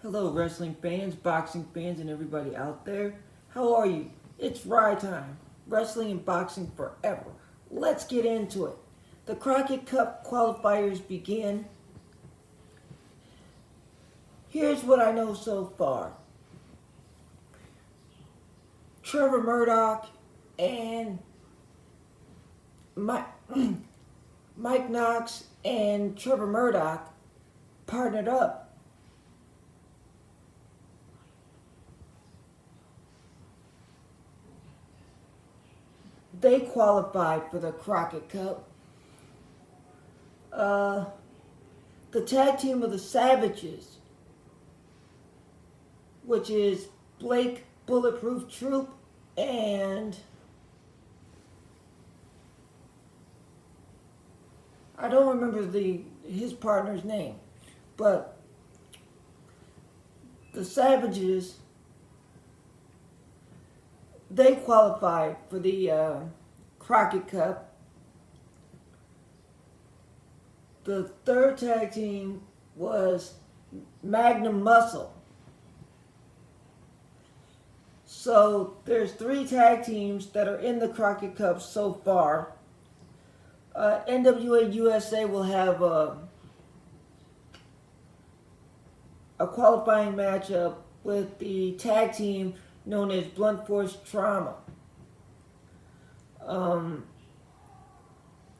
Hello, wrestling fans, boxing fans, and everybody out there. How are you? It's ride time. Wrestling and boxing forever. Let's get into it. The Crockett Cup qualifiers begin. Here's what I know so far. Trevor Murdoch and Mike, Mike Knox and Trevor Murdoch partnered up. They qualified for the Crockett Cup. Uh, the tag team of the Savages, which is Blake Bulletproof Troop and I don't remember his partner's name, but the Savages, they qualified for the Crockett Cup. The third tag team was Magnum Muscle. So there's 3 tag teams that are in the Crockett Cup so far. NWA USA will have a qualifying matchup with the tag team known as Blunt Force Trauma.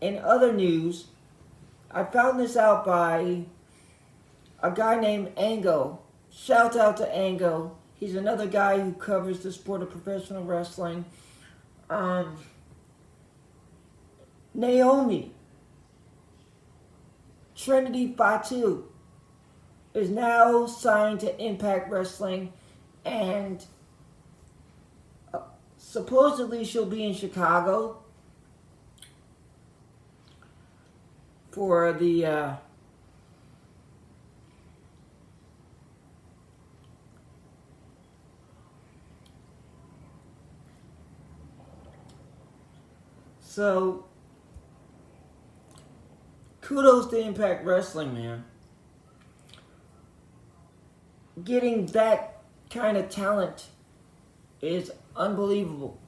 In other news, I found this out by a guy named Ango. Shout out to Ango. He's another guy who covers the sport of professional wrestling. Naomi, Trinity Fatu, is now signed to Impact Wrestling, and supposedly she'll be in Chicago for the so kudos to Impact Wrestling, man. Getting that kind of talent is unbelievable.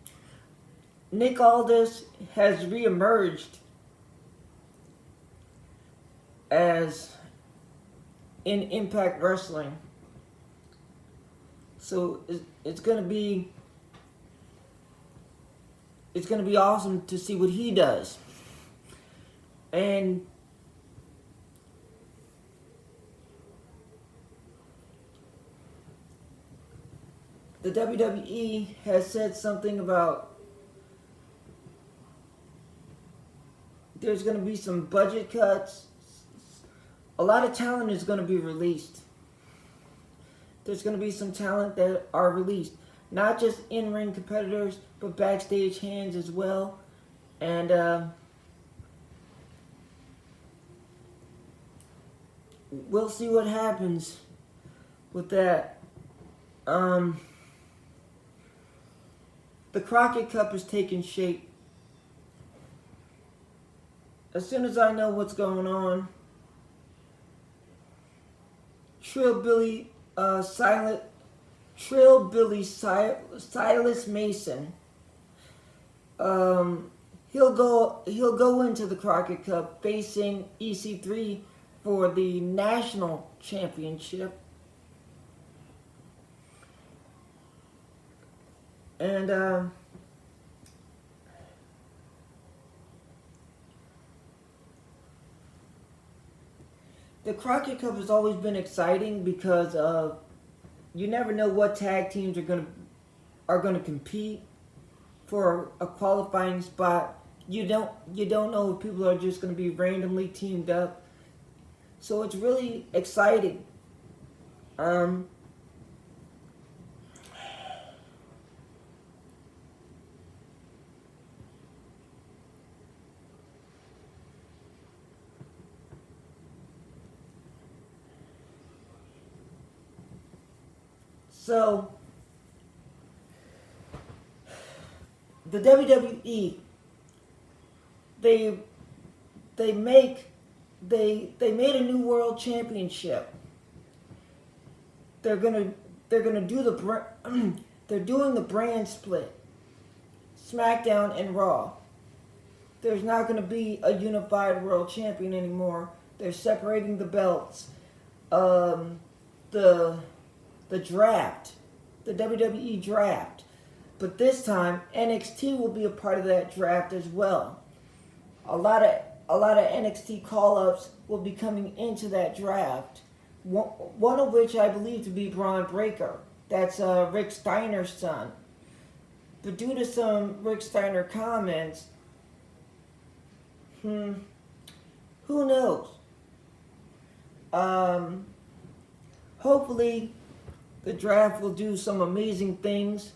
Nick Aldis has reemerged as in Impact Wrestling. So it's gonna be awesome to see what he does. And the WWE has said something about there's going to be some budget cuts. A lot of talent is going to be released. There's going to be some talent that are released. Not just in-ring competitors, but backstage hands as well. And we'll see what happens with that. The Crockett Cup is taking shape. As soon as I know what's going on, Trillbilly Silas Mason, he'll go into the Crockett Cup facing EC3 for the national championship. And the Crockett Cup has always been exciting because you never know what tag teams are gonna compete for a qualifying spot. You don't know if people are just gonna be randomly teamed up. So it's really exciting. So the WWE, they made a new world championship, they're gonna do they're doing the brand split. SmackDown and Raw. There's not gonna be a unified world champion anymore. They're separating the belts. The draft, the WWE draft. But this time NXT will be a part of that draft as well. A lot of NXT call-ups will be coming into that draft. One of which I believe to be Braun Breaker. That's Rick Steiner's son. But due to some Rick Steiner comments, who knows? Hopefully, the draft will do some amazing things.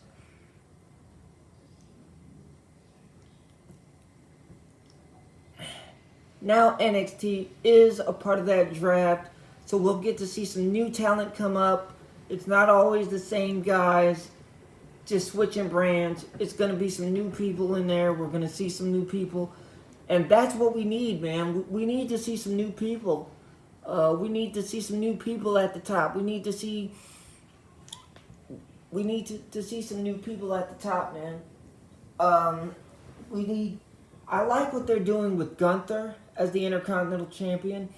Now NXT is a part of that draft, so we'll get to see some new talent come up. It's not always the same guys, just switching brands. It's going to be some new people in there. We're going to see some new people. And that's what we need, man. We need to see some new people. We need to see some new people at the top. We need to see some new people at the top, man. I like what they're doing with Gunther as the Intercontinental Champion.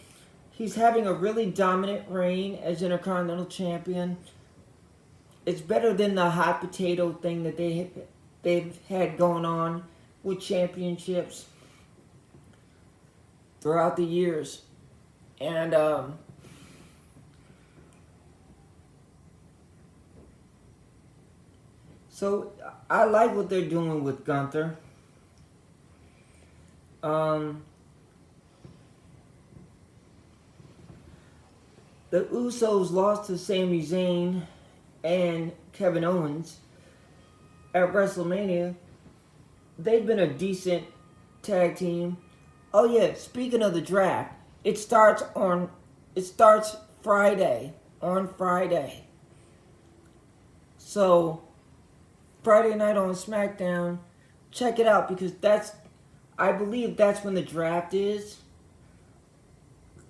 He's having a really dominant reign as Intercontinental Champion. It's better than the hot potato thing that they've had going on with championships throughout the years. And so I like what they're doing with Gunther. The Usos lost to Sami Zayn and Kevin Owens at WrestleMania. They've been a decent tag team. Oh yeah, speaking of the draft, it starts Friday. On Friday. So Friday night on SmackDown, check it out because I believe that's when the draft is.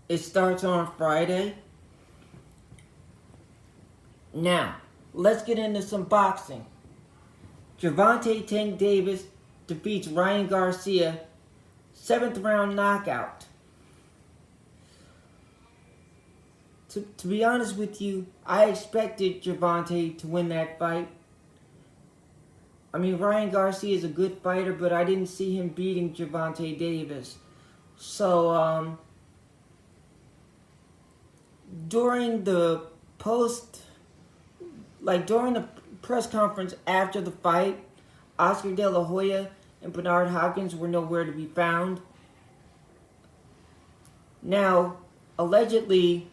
It starts on Friday. Now, let's get into some boxing. Gervonta Tank Davis defeats Ryan Garcia, 7th round knockout. To be honest with you, I expected Gervonta to win that fight. I mean, Ryan Garcia is a good fighter, but I didn't see him beating Gervonta Davis. So, during the press conference after the fight, Oscar De La Hoya and Bernard Hopkins were nowhere to be found. Now, allegedly,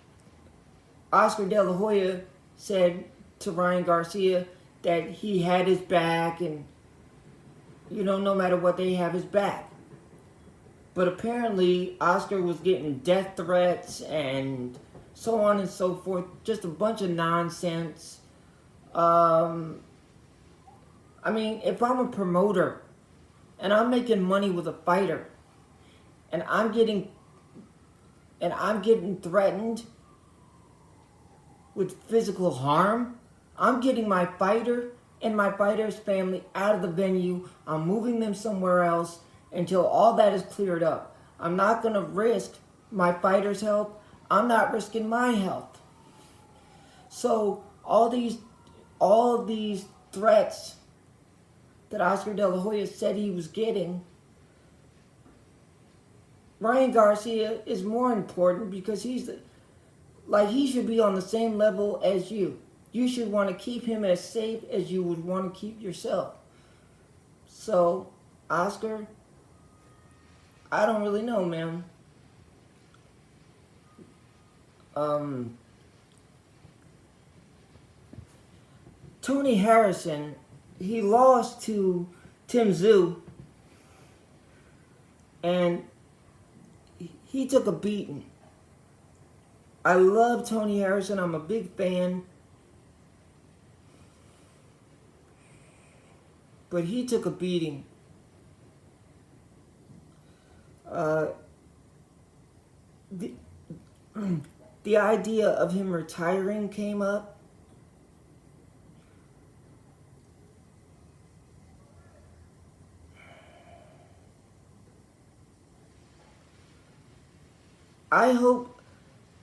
Oscar De La Hoya said to Ryan Garcia that he had his back and, no matter what, they have his back. But apparently, Oscar was getting death threats and so on and so forth. Just a bunch of nonsense. I mean, if I'm a promoter and I'm making money with a fighter and I'm getting threatened with physical harm, I'm getting my fighter and my fighter's family out of the venue. I'm moving them somewhere else until all that is cleared up. I'm not going to risk my fighter's health. I'm not risking my health. So all these threats that Oscar De La Hoya said he was getting, Ryan Garcia is more important because he should be on the same level as you. You should want to keep him as safe as you would want to keep yourself. So, Oscar, I don't really know, man. Tony Harrison, he lost to Tim Tszyu, and he took a beating. I love Tony Harrison. I'm a big fan. But he took a beating. The idea of him retiring came up.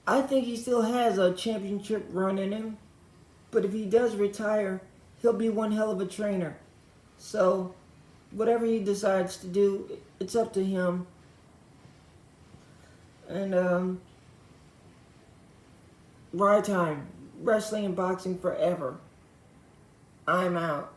I think he still has a championship run in him. But if he does retire, he'll be one hell of a trainer. So, whatever he decides to do, it's up to him. And, Ride time. Wrestling and boxing forever. I'm out.